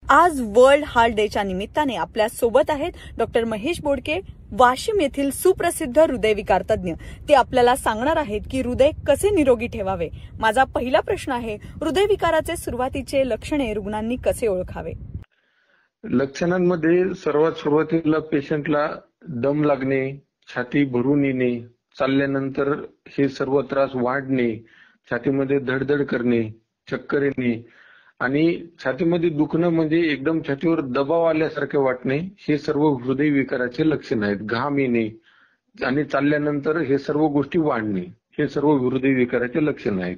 आज world heart डेच्या निमित्ताने आपल्या सोबत आहेत डॉक्टर महेश बोडके, वाशिम येथील सुप्रसिद्ध हृदयविकार तज्ञ। ते आपल्याला सांगणार आहेत की हृदय कसे निरोगी ठेवावे। माझा पहिला प्रश्न आहे, हृदयविकाराचे सुरुवातीचे लक्षणे रुग्णांनी कसे ओळखावे? लक्षणांमध्ये सर्वात सुरुवातीला पेशंटला दम लागणे, छाती भरून येणे, चालल्यानंतर हे सर्व त्रास वाढणे, छातीमध्ये धडधड करणे, चक्कर येणे आणि छातीमध्ये दुखणं म्हणजे एकदम छातीवर दबाव आल्यासारखे वाटणे, हे सर्व हृदयविकाराचे लक्षण आहेत। घाम येणे आणि चालल्यानंतर हे सर्व गोष्टी वाढणे, हे सर्व हृदयविकाराचे लक्षण आहेत।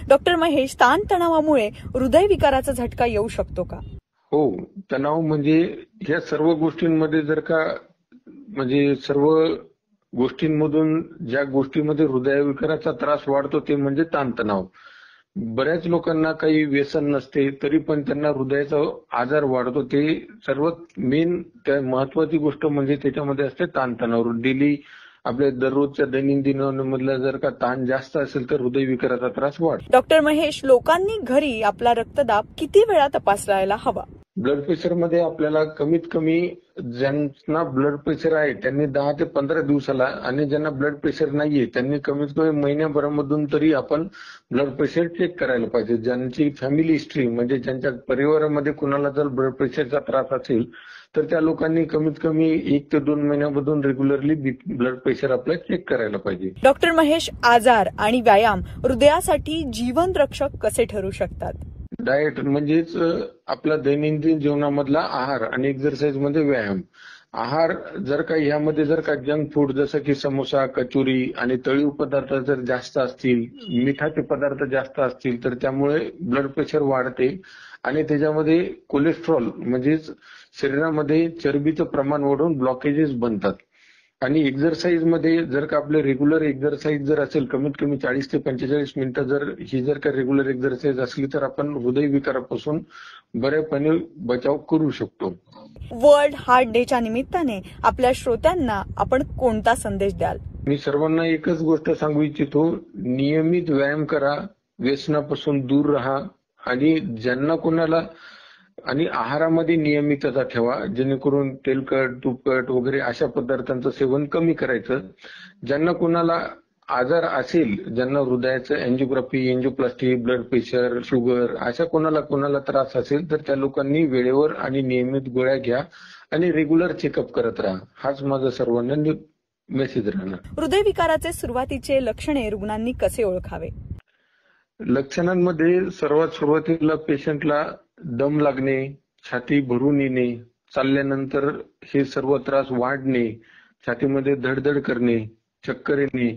डॉक्टर महेश, ताणतणावामुळे हृदयविकाराचा झटका येऊ शकतो का? हो, तणाव म्हणजे या सर्व गोष्टींमध्ये जर का म्हणजे सर्व गोष्टींमधून ज्या गोष्टीमध्ये हृदयविकाराचा त्रास वाढतो ते म्हणजे ताणतणाव। बऱ्याच लोकांना काही व्यसन नसते तरी पण त्यांना हृदयाचा आजार वाढतो, ते सर्वात मेन महत्वाची गोष्ट म्हणजे त्याच्यामध्ये असते ताणतणाव। डेली आपल्या दररोजच्या दैनंदिन मधला जर का ताण जास्त असेल तर हृदयविकाराचा त्रास वाढतो। डॉक्टर महेश, लोकांनी घरी आपला रक्तदाब किती वेळा तपासायला हवा? ब्लड प्रेशर मध्ये आपल्याला कमीत कमी ज्यांना ब्लड प्रेशर आहे त्यांनी 10 ते 15 दिवसाला आणि ज्यांना ब्लड प्रेशर नाहीये त्यांनी कमीत कमी महिन्याभरामधून तरी आपण ब्लड प्रेशर चेक करायला पाहिजे। ज्यांची फॅमिली हिस्ट्री म्हणजे ज्यांच्या परिवारामध्ये कुणाला जर ब्लड प्रेशरचा त्रास असेल तर त्या लोकांनी कमीत कमी 1 ते 2 महिन्यामधून रेग्युलरली ब्लड प्रेशर आपलं चेक करायला पाहिजे। डॉक्टर महेश, आजार आणि व्यायाम हृदयासाठी जीवन रक्षक कसे ठरू शकतात? डाएट म्हणजेच आपला दैनंदिन जीवनामधला आहार आणि एक्सरसाइज मध्ये व्यायाम। आहार जर का यामध्ये जर का जंक फूड जसं की समोसा, कचोरी आणि तळीव पदार्थ जर जास्त असतील, मिठाचे पदार्थ जास्त असतील तर त्यामुळे ब्लड प्रेशर वाढते आणि त्याच्यामध्ये कोलेस्ट्रॉल म्हणजेच शरीरामध्ये चरबीचं प्रमाण वाढून ब्लॉकेजेस बनतात। आणि एक्सरसाइज मध्ये जर का आपले रेग्युलर एक्सरसाइज जर असेल कमीत कमी 40 ते 45 मिनिटं जर का रेग्युलर एक्सरसाइज असली तर आपण हृदयविकारापासून बऱ्यापणे बचाव करू शकतो। वर्ल्ड हार्ट डेच्या निमित्ताने आपल्या श्रोत्यांना आपण कोणता संदेश द्याल? मी सर्वांना एकच गोष्ट सांगू इच्छितो, नियमित व्यायाम करा, व्यसनापासून दूर राहा आणि ज्यांना कोणाला आणि आहारामध्ये नियमितता ठेवा, जेणेकरून तेलकट, तुपकट वगैरे अशा पदार्थांचं सेवन कमी करायचं। ज्यांना कोणाला आजार असेल, ज्यांना हृदयाचं एंजिओग्राफी, एंजिओप्लास्टी, ब्लड प्रेशर, शुगर अशा कोणाला त्रास असेल तर त्या लोकांनी वेळेवर आणि नियमित गोळ्या घ्या आणि रेग्युलर चेकअप करत राहा, हाच माझा सर्वांना मेसेज राहणार। हृदयविकाराचे सुरुवातीचे लक्षणे रुग्णांनी कसे ओळखावे? लक्षणांमध्ये सर्वात सुरुवातीला पेशंटला दम लागणे, छाती भरून येणे, चालल्यानंतर हे सर्व त्रास वाढणे, छातीमध्ये धडधड करणे, चक्कर येणे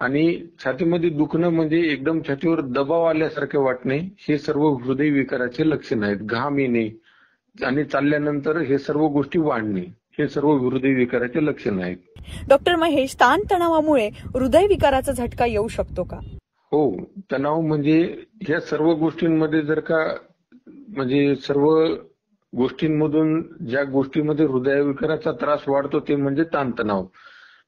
आणि छातीमध्ये दुखणं म्हणजे एकदम छातीवर दबाव आल्यासारखे वाटणे, हे सर्व हृदयविकाराचे लक्षण आहेत। घाम येणे आणि चालल्यानंतर हे सर्व गोष्टी वाढणे, हे सर्व हृदयविकाराचे लक्षण आहेत। डॉक्टर महेश, ताणतणावामुळे हृदयविकाराचा झटका येऊ शकतो का? हो, तणाव म्हणजे या सर्व गोष्टींमध्ये जर का म्हणजे सर्व गोष्टींमधून ज्या गोष्टीमध्ये हृदयविकाराचा त्रास वाढतो ते म्हणजे ताणतणाव।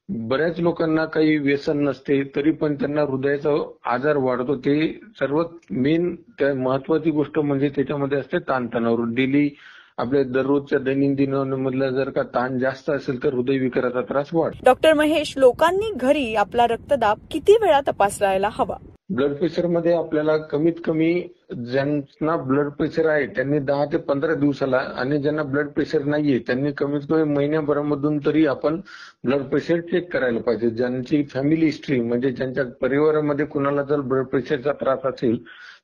बऱ्याच लोकांना काही व्यसन नसते तरी पण त्यांना हृदयाचा आजार वाढतो, ते सर्वात मेन महत्वाची गोष्ट म्हणजे त्याच्यामध्ये असते ताणतणाव। डेली आपल्या दररोजच्या दैनंदिन मधला जर का ताण जास्त असेल तर हृदयविकाराचा त्रास वाढतो। डॉक्टर महेश, लोकांनी घरी आपला रक्तदाब किती वेळा तपासायला हवा? ब्लड प्रेशर मध्ये आपल्याला कमीत कमी ज्यांना ब्लड प्रेशर आहे त्यांनी 10 ते 15 दिवसाला आणि ज्यांना ब्लड प्रेशर नाहीये त्यांनी कमीत कमी महिन्याभरामधून तरी आपण ब्लड प्रेशर चेक करायला पाहिजे। ज्यांची फॅमिली हिस्ट्री म्हणजे ज्यांच्या परिवारामध्ये कुणाला जर ब्लड प्रेशरचा त्रास असेल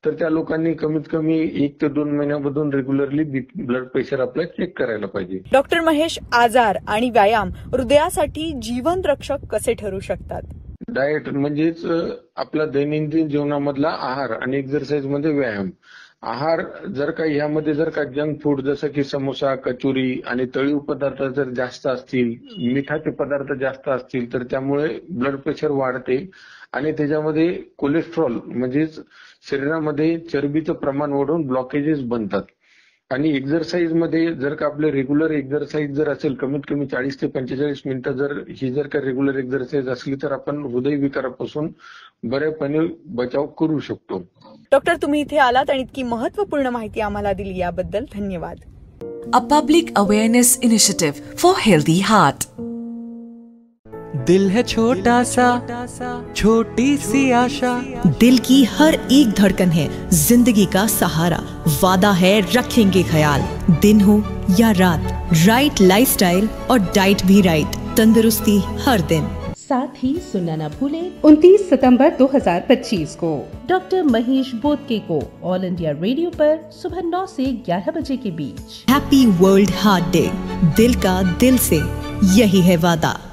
तर त्या लोकांनी कमीत कमी 1 ते 2 महिन्यामधून रेग्युलरली ब्लड प्रेशर आपलं चेक करायला पाहिजे। डॉक्टर महेश, आजार आणि व्यायाम हृदयासाठी जीवन रक्षक कसे ठरू शकतात? डाएट म्हणजेच आपला दैनंदिन जीवनामधला आहार आणि एक्सरसाइज मध्ये व्यायाम। आहार जर का यामध्ये जर का जंक फूड जसं की समोसा, कचोरी आणि तळीव पदार्थ जर जास्त असतील, मिठाचे पदार्थ जास्त असतील तर त्यामुळे ब्लड प्रेशर वाढते आणि त्याच्यामध्ये कोलेस्ट्रॉल म्हणजेच शरीरामध्ये चरबीचं प्रमाण वाढून ब्लॉकेजेस बनतात। आणि एक्सरसाइज मध्ये जर का आपले रेग्युलर एक्सरसाइज जर असेल कमीत कमी 40 ते 45 मिनिटं जर का रेग्युलर एक्सरसाइज असली तर आपण हृदयविकारापासून बऱ्यापणे बचाव करू शकतो। डॉक्टर, तुम्ही इथे आलात आणि इतकी महत्त्वपूर्ण माहिती आम्हाला दिली याबद्दल धन्यवाद। a public awareness initiative for healthy heart. दिल है छोटा सा, छोटी सी आशा, दिल की हर एक धड़कन है जिंदगी का सहारा, वादा है रखेंगे ख्याल, दिन हो या रात, राइट लाइफस्टाइल और डाइट भी राइट, तंदुरुस्ती हर दिन। साथ ही सुनना न भूलें 29 सितंबर 2025 को डॉक्टर महेश बोडके को ऑल इंडिया रेडियो पर सुबह 9 से 11 बजे के बीच। हैप्पी वर्ल्ड हार्ट डे, दिल का दिल से यही है वादा।